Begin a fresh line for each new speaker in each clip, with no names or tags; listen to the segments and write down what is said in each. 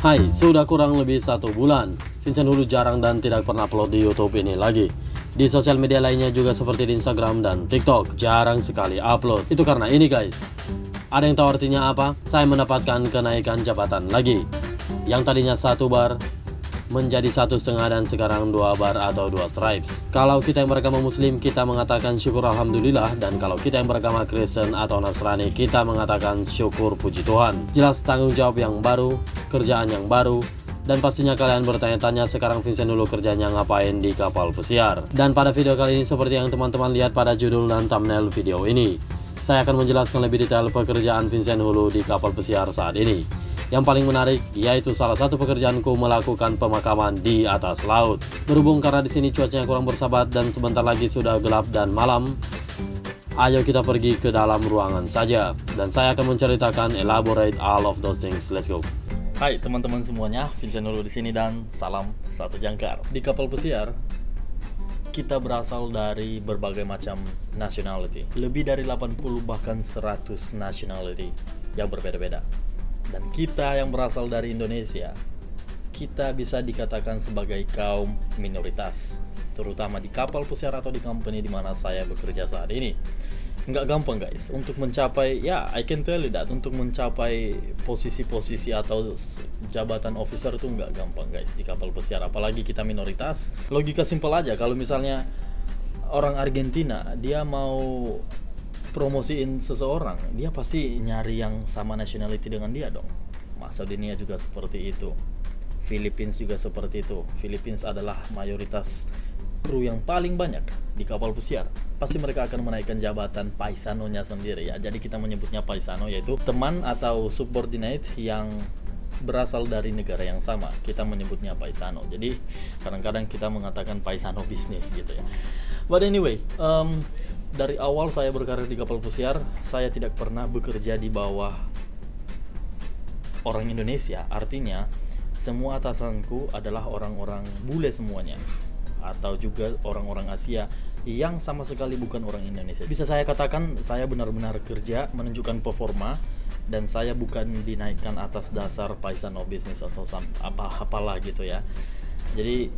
Hai, sudah kurang lebih 1 bulan Vincent Hulu jarang dan tidak pernah upload di YouTube ini lagi. Di sosial media lainnya juga seperti di Instagram dan TikTok jarang sekali upload. Itu karena ini guys. Ada yang tahu artinya apa? Saya mendapatkan kenaikan jabatan lagi. Yang tadinya 1 bar menjadi 1,5 dan sekarang 2 bar atau 2 stripes. Kalau kita yang beragama Muslim kita mengatakan syukur alhamdulillah, dan kalau kita yang beragama Kristen atau Nasrani kita mengatakan syukur puji Tuhan. Jelas tanggung jawab yang baru, kerjaan yang baru, dan pastinya kalian bertanya-tanya sekarang Vincent Hulu kerjanya ngapain di kapal pesiar. Dan pada video kali ini seperti yang teman-teman lihat pada judul dan thumbnail video ini, saya akan menjelaskan lebih detail pekerjaan Vincent Hulu di kapal pesiar saat ini. Yang paling menarik yaitu salah satu pekerjaanku melakukan pemakaman di atas laut. Berhubung karena di sini cuacanya kurang bersahabat dan sebentar lagi sudah gelap dan malam, ayo kita pergi ke dalam ruangan saja dan saya akan menceritakan elaborate all of those things. Let's go.
Hai teman-teman semuanya, Vincent Hulu di sini dan salam satu jangkar. Di kapal pesiar kita berasal dari berbagai macam nationality. Lebih dari 80 bahkan 100 nationality yang berbeda-beda. Dan kita yang berasal dari Indonesia, kita bisa dikatakan sebagai kaum minoritas, terutama di kapal pesiar atau di company di mana saya bekerja saat ini. Nggak gampang guys, untuk mencapai, I can tell you that, untuk mencapai posisi-posisi atau jabatan officer itu nggak gampang guys di kapal pesiar, apalagi kita minoritas. Logika simpel aja, kalau misalnya orang Argentina, dia mau promosiin seseorang, dia pasti nyari yang sama nationality dengan dia dong. Macedonia juga seperti itu, Philippines juga seperti itu. Philippines adalah mayoritas kru yang paling banyak di kapal pesiar. Pasti mereka akan menaikkan jabatan paisanonya sendiri ya. Jadi kita menyebutnya paisano, yaitu teman atau subordinate yang berasal dari negara yang sama. Kita menyebutnya paisano. Jadi kadang-kadang kita mengatakan paisano bisnis gitu ya. But anyway, dari awal saya berkarir di kapal pesiar, saya tidak pernah bekerja di bawah orang Indonesia. Artinya, semua atasanku adalah orang-orang bule semuanya, atau juga orang-orang Asia yang sama sekali bukan orang Indonesia. Bisa saya katakan, saya benar-benar kerja, menunjukkan performa, dan saya bukan dinaikkan atas dasar paisano bisnis atau apalah gitu ya. Jadi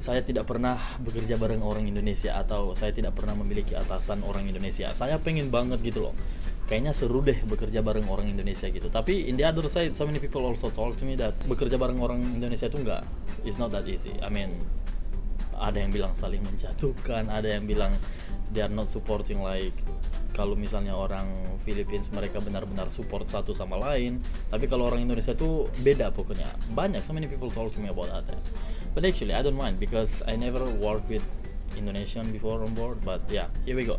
saya tidak pernah bekerja bareng orang Indonesia, atau saya tidak pernah memiliki atasan orang Indonesia. Saya pengen banget gitu loh, kayaknya seru deh bekerja bareng orang Indonesia gitu. Tapi in the other side, so many people also told to me that bekerja bareng orang Indonesia itu it's not that easy. I mean, ada yang bilang saling menjatuhkan, ada yang bilang they are not supporting, like kalau misalnya orang Philippines mereka benar-benar support satu sama lain, tapi kalau orang Indonesia itu beda pokoknya. Banyak, so many people told to me about that. But actually I don't mind because I never worked with Indonesian before on board. But yeah, here we go.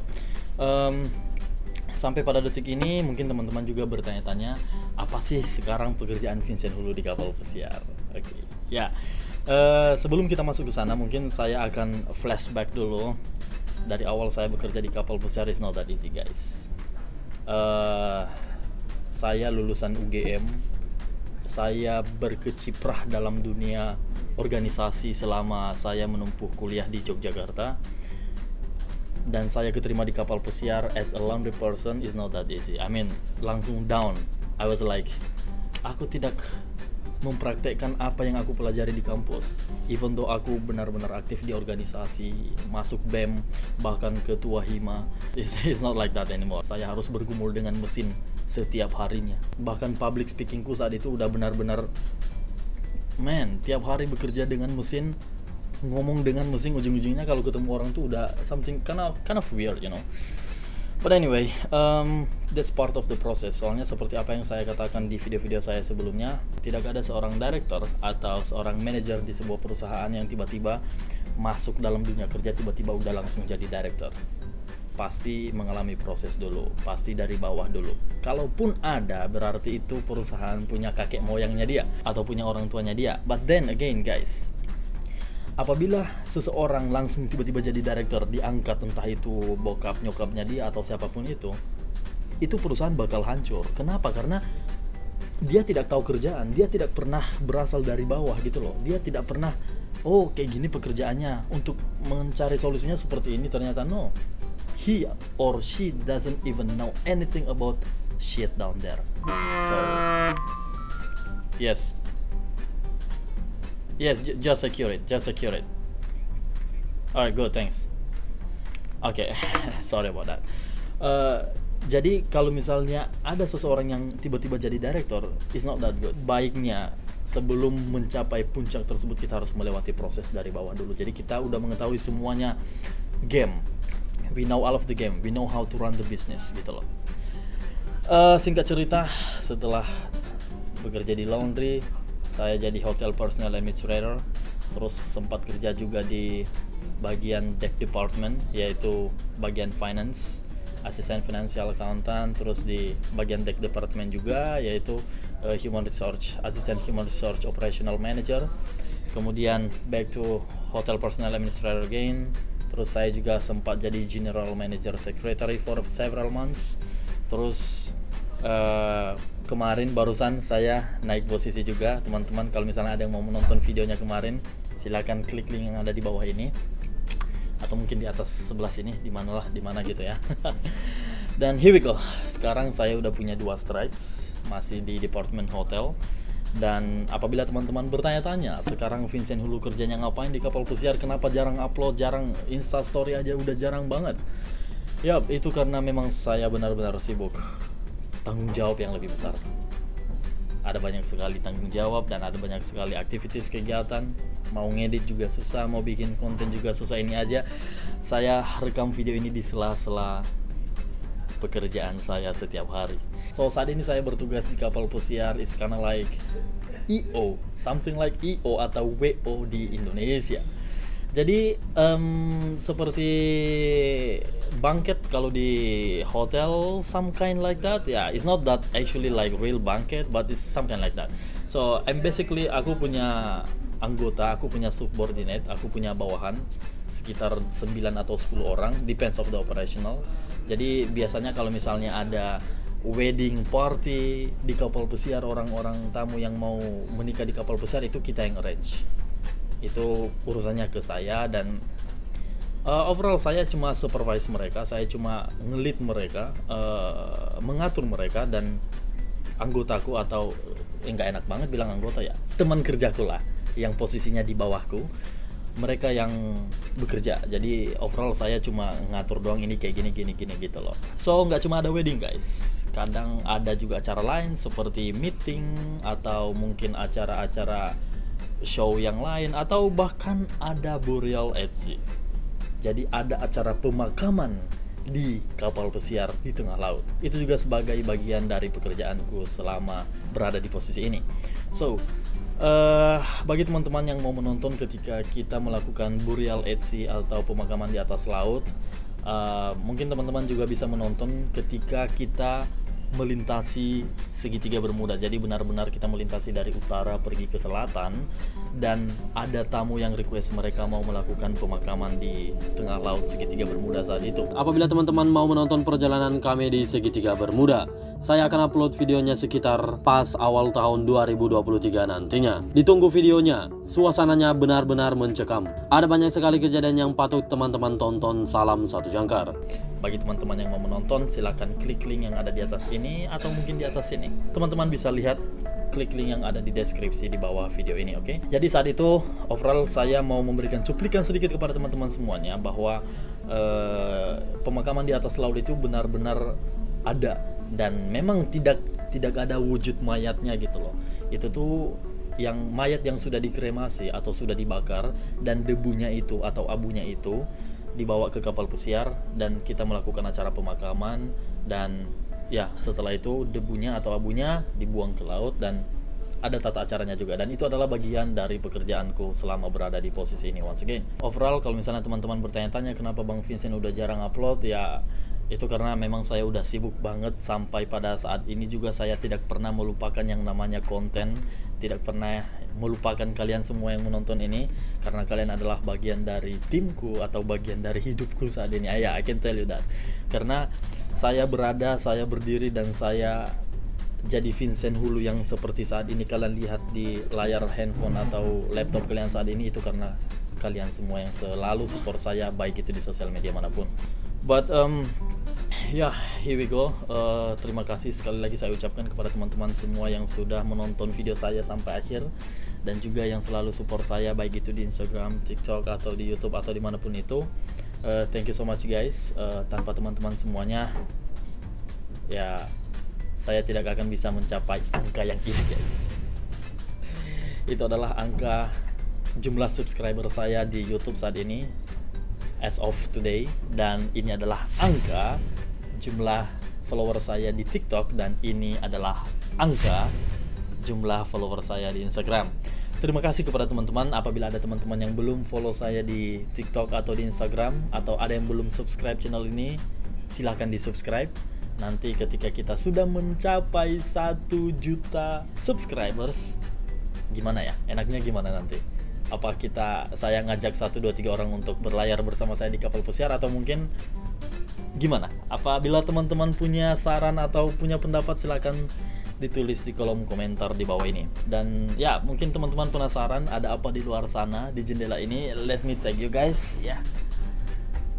Sampai pada detik ini mungkin teman-teman juga bertanya-tanya, apa sih sekarang pekerjaan Vincent Hulu di kapal pesiar? Oke, ya. Sebelum kita masuk ke sana, mungkin saya akan flashback dulu. Dari awal saya bekerja di kapal pesiar is not that easy guys. Saya lulusan UGM. Saya berkeciprah dalam dunia organisasi selama saya menempuh kuliah di Yogyakarta, dan saya keterima di kapal pesiar as a laundry person is not that easy. I mean, langsung down. I was like, aku tidak mempraktekkan apa yang aku pelajari di kampus, even though aku benar-benar aktif di organisasi, masuk BEM, bahkan ketua HIMA. It's not like that anymore. Saya harus bergumul dengan mesin setiap harinya. Bahkan public speakingku saat itu udah benar-benar, tiap hari bekerja dengan mesin, ngomong dengan mesin, ujung-ujungnya kalau ketemu orang tuh udah something kind of weird, you know. But anyway, that's part of the process. Soalnya seperti apa yang saya katakan di video-video saya sebelumnya, tidak ada seorang director atau seorang manager di sebuah perusahaan yang tiba-tiba masuk dalam dunia kerja tiba-tiba udah langsung jadi director. Pasti mengalami proses dulu, pasti dari bawah dulu. Kalaupun ada, berarti itu perusahaan punya kakek moyangnya dia atau punya orang tuanya dia. But then again guys, apabila seseorang langsung tiba-tiba jadi director, diangkat entah itu bokap nyokapnya dia atau siapapun itu perusahaan bakal hancur. Kenapa? Karena dia tidak tahu kerjaan, dia tidak pernah berasal dari bawah gitu loh. Dia tidak pernah, oh kayak gini pekerjaannya, untuk mencari solusinya seperti ini. Ternyata no, he or she doesn't even know anything about shit down there. So yes, Yes, just secure it. Just secure it. Alright, good, thanks. Oke, sorry about that. Jadi kalau misalnya ada seseorang yang tiba-tiba jadi director, it's not that good. Baiknya sebelum mencapai puncak tersebut kita harus melewati proses dari bawah dulu. Jadi kita udah mengetahui semuanya game. We know all of the game. We know how to run the business gitu loh. Singkat cerita, setelah bekerja di laundry, saya jadi hotel personal administrator. Terus sempat kerja juga di bagian deck department, yaitu bagian finance, asisten financial accountant. Terus di bagian deck department juga, yaitu human resource, asisten human resource operational manager. Kemudian back to hotel personal administrator again. Terus saya juga sempat jadi general manager secretary for several months. Terus kemarin barusan saya naik posisi juga. Teman-teman kalau misalnya ada yang mau menonton videonya kemarin, silakan klik link yang ada di bawah ini, atau mungkin di atas sebelah sini, di mana gitu ya. Dan here we go. Sekarang saya udah punya 2 stripes, masih di department hotel. Dan apabila teman-teman bertanya-tanya, sekarang Vincent Hulu kerjanya ngapain di kapal pesiar, kenapa jarang upload, jarang Insta story aja udah jarang banget. Yap, itu karena memang saya benar-benar sibuk. Tanggung jawab yang lebih besar. Ada banyak sekali tanggung jawab dan ada banyak sekali aktivitas kegiatan. Mau ngedit juga susah, mau bikin konten juga susah. Ini aja saya rekam video ini di sela-sela pekerjaan saya setiap hari. So saat ini saya bertugas di kapal pesiar, is kinda like EO, something like EO atau WO di Indonesia. Jadi seperti banquet kalau di hotel, some kind like that. Yeah, it's not that actually like real banquet, but it's some kind like that. So I'm basically, aku punya anggota, aku punya subordinate, aku punya bawahan sekitar 9 atau 10 orang, depends of the operational. Jadi biasanya kalau misalnya ada wedding party di kapal pesiar, orang-orang tamu yang mau menikah di kapal pesiar, itu kita yang arrange. Itu urusannya ke saya, dan overall saya cuma supervise mereka, saya cuma ngelit mereka, mengatur mereka. Dan anggotaku, atau nggak enak banget bilang anggota ya, teman kerjaku lah, yang posisinya di bawahku, mereka yang bekerja. Jadi overall saya cuma ngatur doang, ini kayak gini gitu loh. So nggak cuma ada wedding guys, kadang ada juga acara lain seperti meeting, atau mungkin acara-acara show yang lain, atau bahkan ada burial at sea. Jadi ada acara pemakaman di kapal pesiar di tengah laut. Itu juga sebagai bagian dari pekerjaanku selama berada di posisi ini. So bagi teman-teman yang mau menonton ketika kita melakukan burial at sea atau pemakaman di atas laut, mungkin teman-teman juga bisa menonton ketika kita melintasi segitiga Bermuda. Jadi benar-benar kita melintasi dari utara pergi ke selatan, dan ada tamu yang request mereka mau melakukan pemakaman di tengah laut segitiga Bermuda saat itu.
Apabila teman-teman mau menonton perjalanan kami di segitiga Bermuda, saya akan upload videonya sekitar pas awal tahun 2023 nantinya. Ditunggu videonya, suasananya benar-benar mencekam. Ada banyak sekali kejadian yang patut teman-teman tonton. Salam satu jangkar.
Bagi teman-teman yang mau menonton, silakan klik link yang ada di atas ini, atau mungkin di atas sini. Teman-teman bisa lihat, klik link yang ada di deskripsi di bawah video ini, oke? Jadi saat itu, overall saya mau memberikan cuplikan sedikit kepada teman-teman semuanya, bahwa pemakaman di atas laut itu benar-benar ada, dan memang tidak ada wujud mayatnya gitu loh. Itu tuh yang mayat yang sudah dikremasi atau sudah dibakar, dan debunya itu atau abunya itu dibawa ke kapal pesiar, dan kita melakukan acara pemakaman. Dan ya setelah itu debunya atau abunya dibuang ke laut, dan ada tata acaranya juga. Dan itu adalah bagian dari pekerjaanku selama berada di posisi ini. Once again, overall kalau misalnya teman-teman bertanya-tanya kenapa Bang Vincent udah jarang upload, ya itu karena memang saya udah sibuk banget. Sampai pada saat ini juga saya tidak pernah melupakan yang namanya konten, tidak pernah melupakan kalian semua yang menonton ini, karena kalian adalah bagian dari timku atau bagian dari hidupku saat ini. I can tell you that. Karena saya berdiri, dan saya jadi Vincent Hulu yang seperti saat ini kalian lihat di layar handphone atau laptop kalian saat ini, itu karena kalian semua yang selalu support saya, baik itu di sosial media manapun. But here we go. Terima kasih sekali lagi saya ucapkan kepada teman-teman semua yang sudah menonton video saya sampai akhir. dan juga yang selalu support saya baik itu di Instagram, TikTok, atau di YouTube atau dimanapun itu. Thank you so much guys. Tanpa teman-teman semuanya, ya saya tidak akan bisa mencapai angka yang ini guys. Itu adalah angka jumlah subscriber saya di YouTube saat ini as of today, dan ini adalah angka jumlah follower saya di TikTok, dan ini adalah angka jumlah follower saya di Instagram. Terima kasih kepada teman-teman. Apabila ada teman-teman yang belum follow saya di TikTok atau di Instagram, atau ada yang belum subscribe channel ini, silahkan di subscribe. Nanti ketika kita sudah mencapai 1 juta subscribers, gimana ya? Enaknya gimana nanti? Apa saya ngajak 1, 2, 3 orang untuk berlayar bersama saya di kapal pesiar, atau mungkin gimana? Apabila teman-teman punya saran atau punya pendapat, silahkan ditulis di kolom komentar di bawah ini. Dan ya, mungkin teman-teman penasaran ada apa di luar sana di jendela ini. Let me take you guys ya.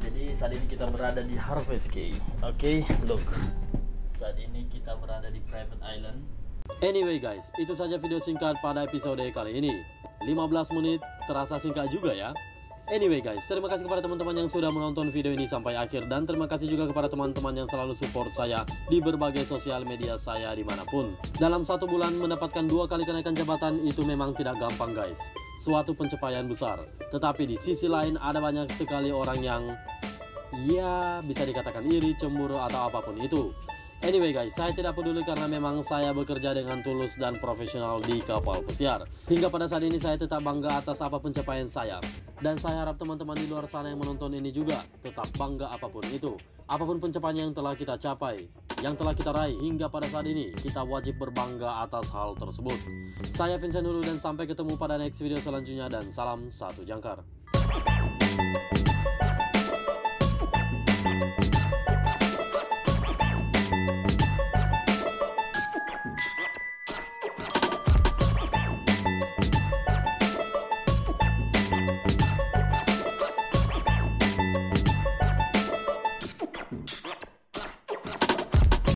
Jadi saat ini kita berada di Harvest Caye. Oke, look. Saat ini kita berada di Private Island.
Anyway guys, itu saja video singkat pada episode kali ini. 15 menit, terasa singkat juga ya. Anyway guys, terima kasih kepada teman-teman yang sudah menonton video ini sampai akhir. Dan terima kasih juga kepada teman-teman yang selalu support saya di berbagai sosial media saya dimanapun. Dalam 1 bulan mendapatkan 2 kali kenaikan jabatan itu memang tidak gampang guys. Suatu pencapaian besar. Tetapi di sisi lain ada banyak sekali orang yang ya bisa dikatakan iri, cemburu, atau apapun itu. Anyway guys, saya tidak peduli karena memang saya bekerja dengan tulus dan profesional di kapal pesiar. Hingga pada saat ini saya tetap bangga atas apa pencapaian saya. Dan saya harap teman-teman di luar sana yang menonton ini juga tetap bangga apapun itu. Apapun pencapaian yang telah kita capai, yang telah kita raih hingga pada saat ini, kita wajib berbangga atas hal tersebut. Saya Vincent Hulu dan sampai ketemu pada next video selanjutnya, dan salam satu jangkar.